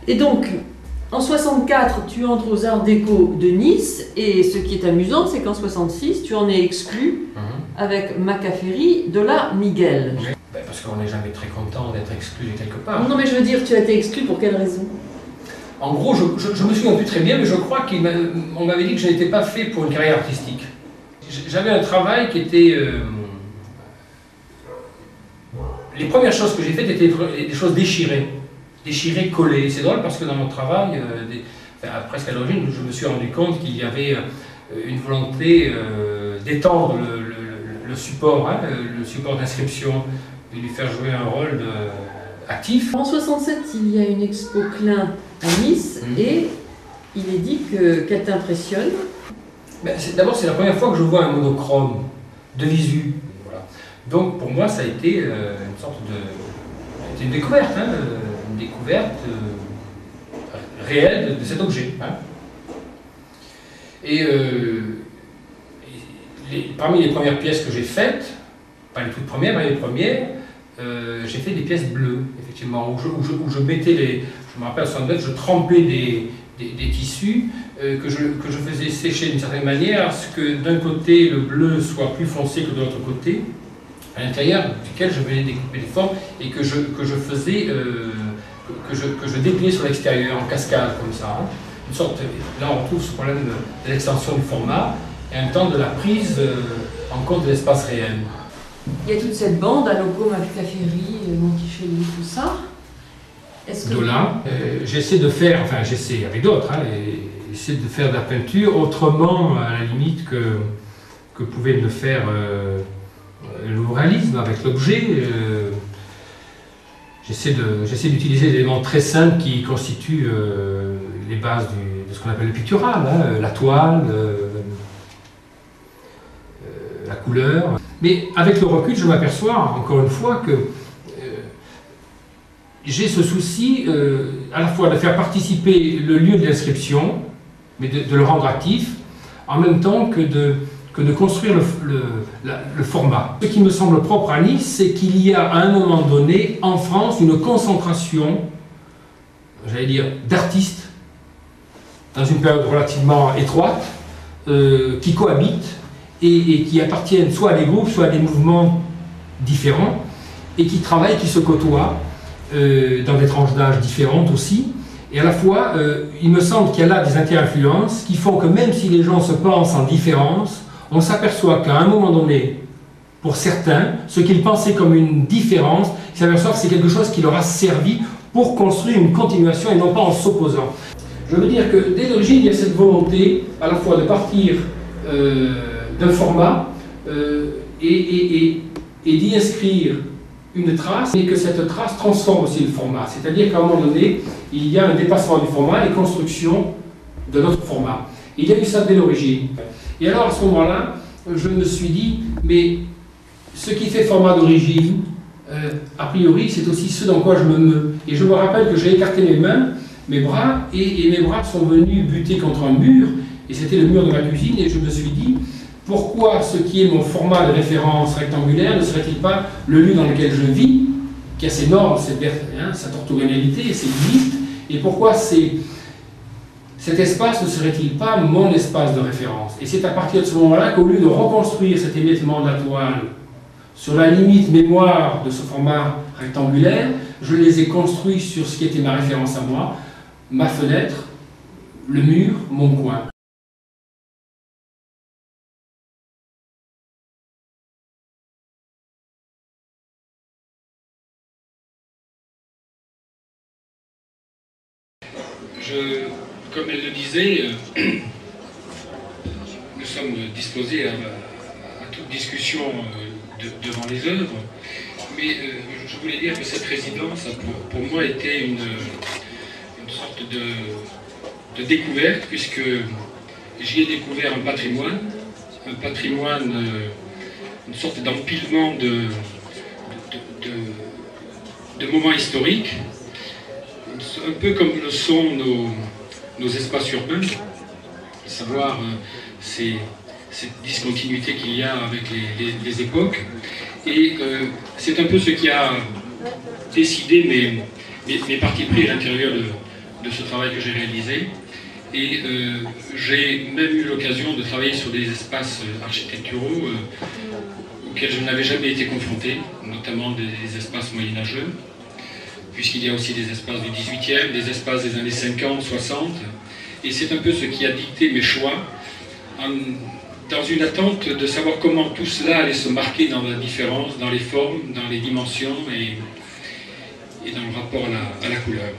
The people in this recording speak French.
Et donc, en 64, tu entres aux Arts Déco de Nice, et ce qui est amusant, c'est qu'en 66, tu en es exclu avec Macaferri de la Miguel. Oui. Ben parce qu'on n'est jamais très content d'être exclu de quelque part. Non, mais je veux dire, tu as été exclu pour quelle raison? En gros, je me souviens plus très bien, mais je crois qu'on m'avait dit que je n'étais pas fait pour une carrière artistique. J'avais un travail qui était... Les premières choses que j'ai faites étaient des choses déchirées. Déchirées, collées. C'est drôle parce que dans mon travail, presque à l'origine, je me suis rendu compte qu'il y avait une volonté d'étendre le support, le support d'inscription, et lui faire jouer un rôle actif. En 67, il y a une expo Klein à Nice et il est dit qu'elle t'impressionne. Ben, d'abord, c'est la première fois que je vois un monochrome de visu. Voilà. Donc pour moi, ça a été une sorte de... C'était une découverte, une découverte réelle de cet objet. Et parmi les premières pièces que j'ai faites, pas les toutes premières, mais les premières, j'ai fait des pièces bleues, effectivement, où je mettais les... Je me rappelle, à 69, je trempais des tissus que je faisais sécher d'une certaine manière, à ce que d'un côté le bleu soit plus foncé que de l'autre côté, à l'intérieur duquel je venais découper des formes et que je faisais, que je dépliais sur l'extérieur en cascade comme ça. Une sorte, là on retrouve ce problème de l'extension du format et en même temps de la prise en compte de l'espace réel. Il y a toute cette bande à logo Macaferri, Monticelli, tout ça. Dola, j'essaie de faire, enfin j'essaie avec d'autres, j'essaie de faire de la peinture autrement à la limite que pouvait le faire le réalisme avec l'objet. J'essaie d'utiliser des éléments très simples qui constituent les bases de ce qu'on appelle le pictural, la toile, la couleur. Mais avec le recul, je m'aperçois encore une fois que j'ai ce souci à la fois de faire participer le lieu de l'inscription, mais de le rendre actif, en même temps que de construire le format. Ce qui me semble propre à Nice, c'est qu'il y a à un moment donné, en France, une concentration, j'allais dire, d'artistes, dans une période relativement étroite, qui cohabitent et qui appartiennent soit à des groupes, soit à des mouvements différents, et qui travaillent, qui se côtoient, dans des tranches d'âge différentes aussi. Et à la fois, il me semble qu'il y a là des interinfluences qui font que même si les gens se pensent en différence, on s'aperçoit qu'à un moment donné, pour certains, ce qu'ils pensaient comme une différence, ils s'aperçoivent que c'est quelque chose qui leur a servi pour construire une continuation et non pas en s'opposant. Je veux dire que dès l'origine, il y a cette volonté à la fois de partir d'un format et d'y inscrire une trace, et que cette trace transforme aussi le format. C'est-à-dire qu'à un moment donné, il y a un dépassement du format et construction de notre format. Il y a eu ça dès l'origine. Et alors à ce moment-là, je me suis dit, mais ce qui fait format d'origine, a priori, c'est aussi ce dans quoi je me meus. Et je me rappelle que j'ai écarté mes mains, mes bras, et mes bras sont venus buter contre un mur, et c'était le mur de ma cuisine, et je me suis dit, pourquoi ce qui est mon format de référence rectangulaire ne serait-il pas le lieu dans lequel je vis, qui a ses normes, cette orthogonalité et ses limites, et pourquoi cet espace ne serait-il pas mon espace de référence? Et c'est à partir de ce moment-là qu'au lieu de reconstruire cet émiettement de la toile sur la limite mémoire de ce format rectangulaire, je les ai construits sur ce qui était ma référence à moi, ma fenêtre, le mur, mon coin. Comme elle le disait, nous sommes disposés à toute discussion devant les œuvres, mais je voulais dire que cette résidence a pour moi été une sorte de découverte, puisque j'y ai découvert un patrimoine, une sorte d'empilement de moments historiques, un peu comme le sont nos espaces urbains, à savoir cette discontinuité qu'il y a avec les époques. Et c'est un peu ce qui a décidé mes partis pris à l'intérieur de ce travail que j'ai réalisé. Et j'ai même eu l'occasion de travailler sur des espaces architecturaux auxquels je n'avais jamais été confronté, notamment des espaces moyenâgeux, puisqu'il y a aussi des espaces du 18e, des espaces des années 50, 60, et c'est un peu ce qui a dicté mes choix, dans une attente de savoir comment tout cela allait se marquer dans la différence, dans les formes, dans les dimensions et dans le rapport à la couleur.